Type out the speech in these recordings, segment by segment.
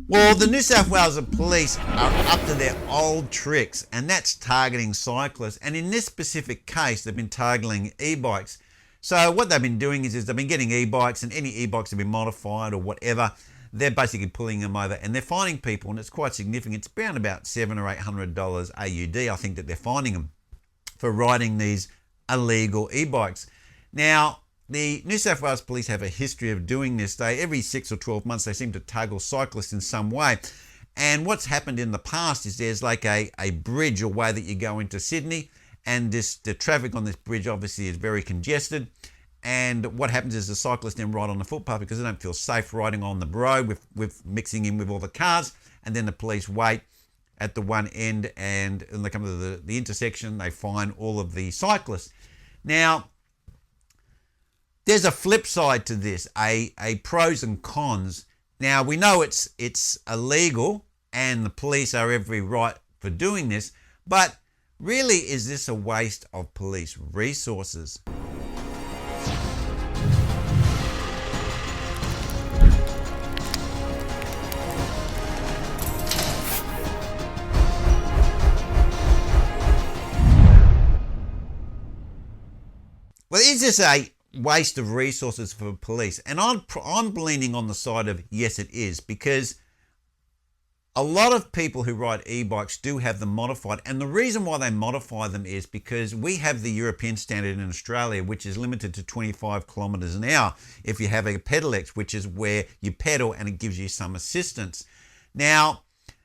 Well, the New South Wales Police are up to their old tricks, and that's targeting cyclists. And in this specific case, they've been targeting e-bikes. So what they've been doing is they've been getting e-bikes, and any e-bikes have been modified or whatever. They're basically pulling them over, and they're finding people, and it's quite significant. It's around about $700 or $800 AUD, I think, that they're finding them for riding these illegal e-bikes. Now, the New South Wales Police have a history of doing this. Every 6 or 12 months, they seem to toggle cyclists in some way. And what's happened in the past is there's like a bridge or way that you go into Sydney, and the traffic on this bridge obviously is very congested. And what happens is the cyclists then ride on the footpath because they don't feel safe riding on the road with mixing in with all the cars. And then the police wait at the one end, and when they come to the intersection, they find all of the cyclists. Now, there's a flip side to this, a pros and cons. Now, we know it's illegal and the police are every right for doing this, but really, is this a waste of police resources? Well, is this a waste of resources for police? And I'm leaning on the side of yes, it is, because a lot of people who ride e-bikes do have them modified, and the reason why they modify them is because we have the European standard in Australia, which is limited to 25 kilometres an hour if you have a pedelecs, which is where you pedal and it gives you some assistance. Now,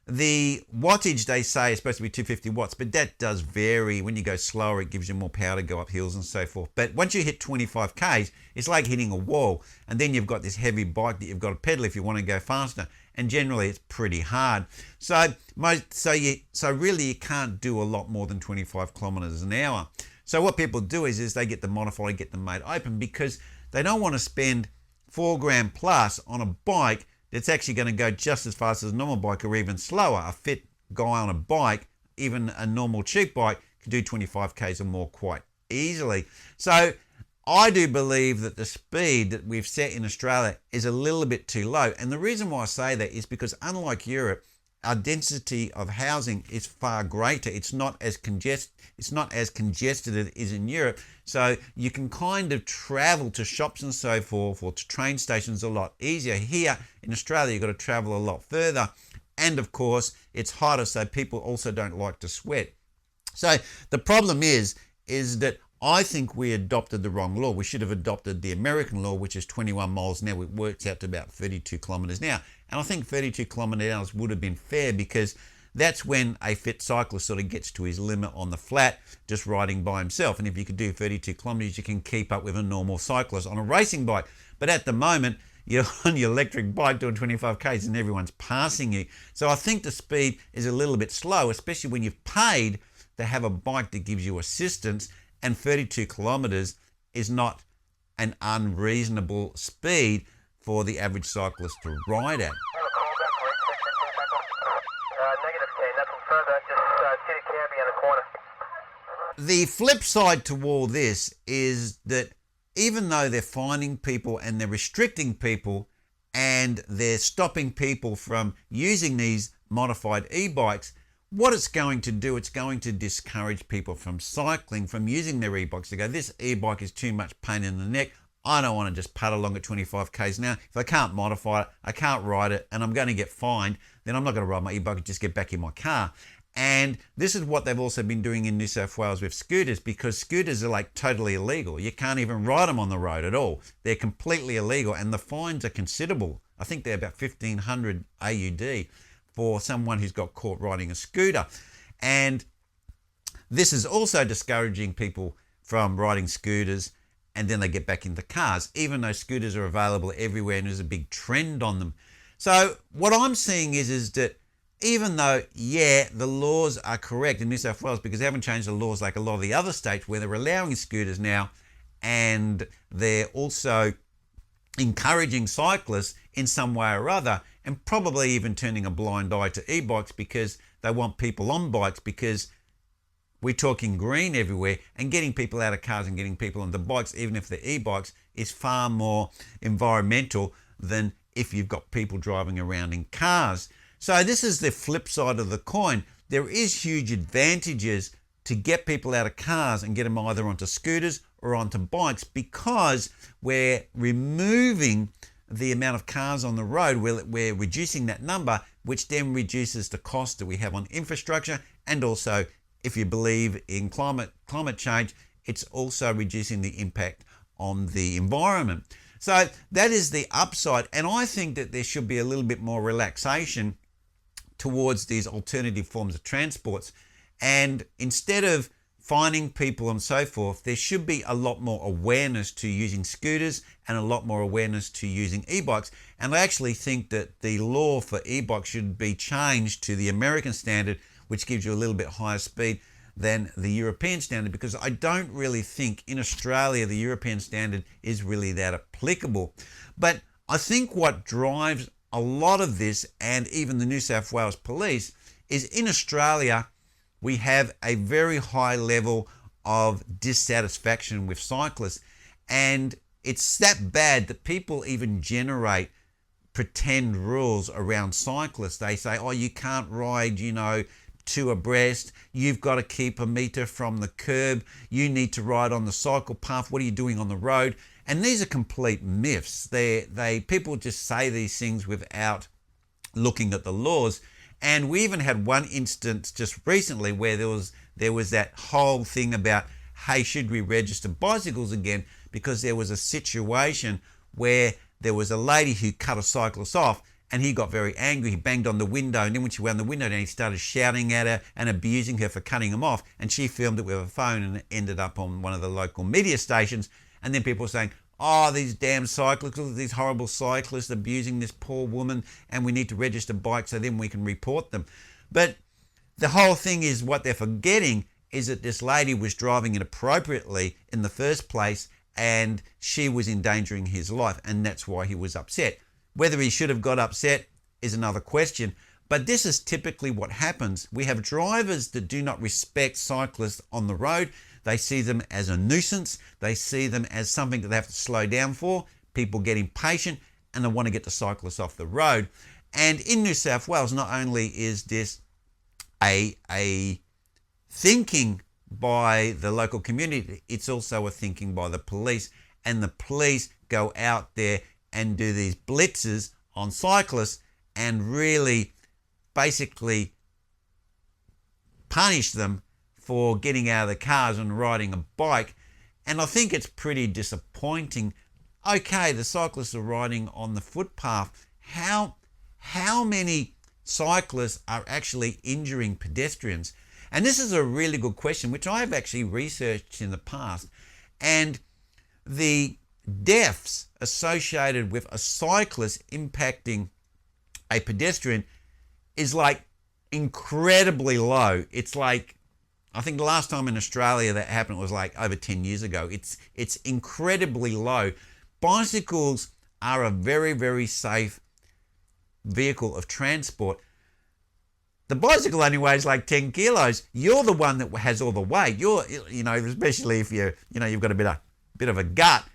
the wattage, they say, is supposed to be 250 watts, but that does vary. When you go slower, it gives you more power to go up hills and so forth. But once you hit 25 Ks, it's like hitting a wall. And then you've got this heavy bike that you've got to pedal if you want to go faster. And generally, it's pretty hard. So really, you can't do a lot more than 25 kilometers an hour. So what people do is they get them modified, get them made open, because they don't want to spend $4,000 plus on a bike that's actually going to go just as fast as a normal bike or even slower. A fit guy on a bike, even a normal cheap bike, can do 25 Ks or more quite easily. So I do believe that the speed that we've set in Australia is a little bit too low. And the reason why I say that is because unlike Europe, our density of housing is far greater. It's not as congested as it is in Europe. So you can kind of travel to shops and so forth, or to train stations, a lot easier. Here in Australia, you've got to travel a lot further. And of course, it's hotter, so people also don't like to sweat. So the problem is that I think we adopted the wrong law. We should have adopted the American law, which is 21 miles an hour. It works out to about 32 kilometres an hour. And I think 32 kilometres an hour would have been fair, because that's when a fit cyclist sort of gets to his limit on the flat, just riding by himself. And if you could do 32 kilometres, you can keep up with a normal cyclist on a racing bike. But at the moment, you're on your electric bike doing 25 Ks and everyone's passing you. So I think the speed is a little bit slow, especially when you've paid to have a bike that gives you assistance. And 32 kilometres is not an unreasonable speed for the average cyclist to ride at. The flip side to all this is that even though they're fining people and they're restricting people and they're stopping people from using these modified e-bikes, what it's going to do, it's going to discourage people from cycling, from using their e-bikes. They go, this e-bike is too much pain in the neck. I don't want to just paddle along at 25 Ks now. If I can't modify it, I can't ride it, and I'm going to get fined, then I'm not going to ride my e-bike and just get back in my car. And this is what they've also been doing in New South Wales with scooters, because scooters are like totally illegal. You can't even ride them on the road at all. They're completely illegal, and the fines are considerable. I think they're about 1,500 AUD for someone who's got caught riding a scooter. And this is also discouraging people from riding scooters, and then they get back into cars, even though scooters are available everywhere and there's a big trend on them. So what I'm seeing is that even though, yeah, the laws are correct in New South Wales, because they haven't changed the laws like a lot of the other states where they're allowing scooters now, and they're also encouraging cyclists in some way or other, and probably even turning a blind eye to e-bikes because they want people on bikes, because we're talking green everywhere, and getting people out of cars and getting people onto bikes, even if they're e-bikes, is far more environmental than if you've got people driving around in cars. So this is the flip side of the coin. There is huge advantages to get people out of cars and get them either onto scooters or onto bikes, because we're removing the amount of cars on the road. We're reducing that number, which then reduces the cost that we have on infrastructure. And also, if you believe in climate change, it's also reducing the impact on the environment. So that is the upside. And I think that there should be a little bit more relaxation towards these alternative forms of transports. And instead of finding people and so forth, there should be a lot more awareness to using scooters and a lot more awareness to using e-bikes. And I actually think that the law for e-bikes should be changed to the American standard, which gives you a little bit higher speed than the European standard, because I don't really think in Australia the European standard is really that applicable. But I think what drives a lot of this, and even the New South Wales Police, is in Australia we have a very high level of dissatisfaction with cyclists, and it's that bad that people even generate pretend rules around cyclists. They say, oh, you can't ride, two abreast, you've got to keep a metre from the curb, you need to ride on the cycle path, what are you doing on the road? And these are complete myths. People just say these things without looking at the laws. And we even had one instance just recently where there was that whole thing about, hey, should we register bicycles again? Because there was a situation where there was a lady who cut a cyclist off, and he got very angry. He banged on the window, and then when she wound the window down, he started shouting at her and abusing her for cutting him off. And she filmed it with a phone, and it ended up on one of the local media stations. And then people were saying, oh, these damn cyclists, these horrible cyclists abusing this poor woman, and we need to register bikes so then we can report them. But the whole thing is, what they're forgetting is that this lady was driving inappropriately in the first place, and she was endangering his life, and that's why he was upset. Whether he should have got upset is another question, but this is typically what happens. We have drivers that do not respect cyclists on the road. They see them as a nuisance. They see them as something that they have to slow down for. People get impatient and they want to get the cyclists off the road. And in New South Wales, not only is this a thinking by the local community, it's also a thinking by the police. And the police go out there and do these blitzes on cyclists and really basically punish them for getting out of the cars and riding a bike. And I think it's pretty disappointing. Okay, the cyclists are riding on the footpath. How many cyclists are actually injuring pedestrians? And this is a really good question, which I've actually researched in the past. And the deaths associated with a cyclist impacting a pedestrian is like incredibly low. It's like, I think the last time in Australia that happened was like over 10 years ago. It's incredibly low. Bicycles are a very, very safe vehicle of transport. The bicycle only weighs like 10 kilos. You're the one that has all the weight. You're, especially if you've got a bit of a gut.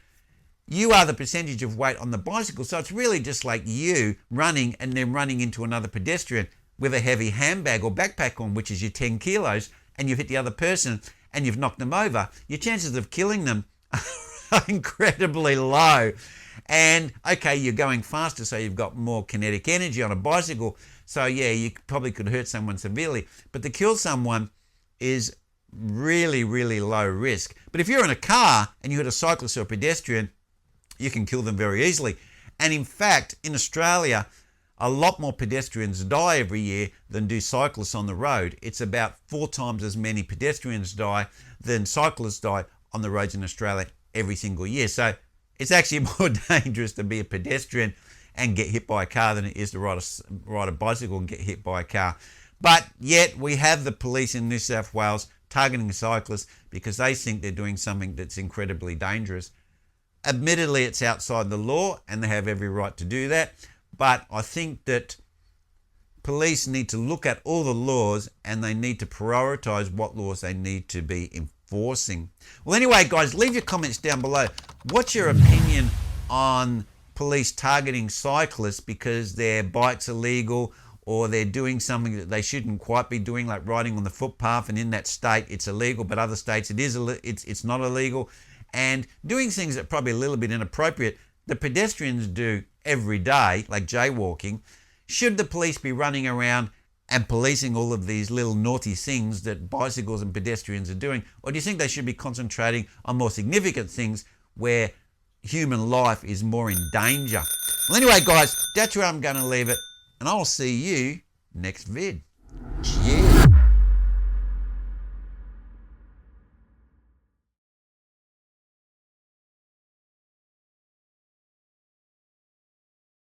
You are the percentage of weight on the bicycle. So it's really just like you running and then running into another pedestrian with a heavy handbag or backpack on, which is your 10 kilos, and you've hit the other person and you've knocked them over. Your chances of killing them are incredibly low. And okay, you're going faster, so you've got more kinetic energy on a bicycle. So yeah, you probably could hurt someone severely. But to kill someone is really, really low risk. But if you're in a car and you hit a cyclist or a pedestrian, you can kill them very easily. And in fact, in Australia, a lot more pedestrians die every year than do cyclists on the road. It's about 4 times as many pedestrians die than cyclists die on the roads in Australia every single year. So it's actually more dangerous to be a pedestrian and get hit by a car than it is to ride a bicycle and get hit by a car. But yet we have the police in New South Wales targeting cyclists because they think they're doing something that's incredibly dangerous. Admittedly, it's outside the law and they have every right to do that. But I think that police need to look at all the laws and they need to prioritise what laws they need to be enforcing. Well, anyway, guys, leave your comments down below. What's your opinion on police targeting cyclists because their bike's illegal or they're doing something that they shouldn't quite be doing, like riding on the footpath, and in that state it's illegal, but other states it's not illegal, and doing things that are probably a little bit inappropriate that pedestrians do every day, like jaywalking. Should the police be running around and policing all of these little naughty things that bicycles and pedestrians are doing? Or do you think they should be concentrating on more significant things where human life is more in danger? Well, anyway, guys, that's where I'm going to leave it, and I'll see you next vid. Cheers.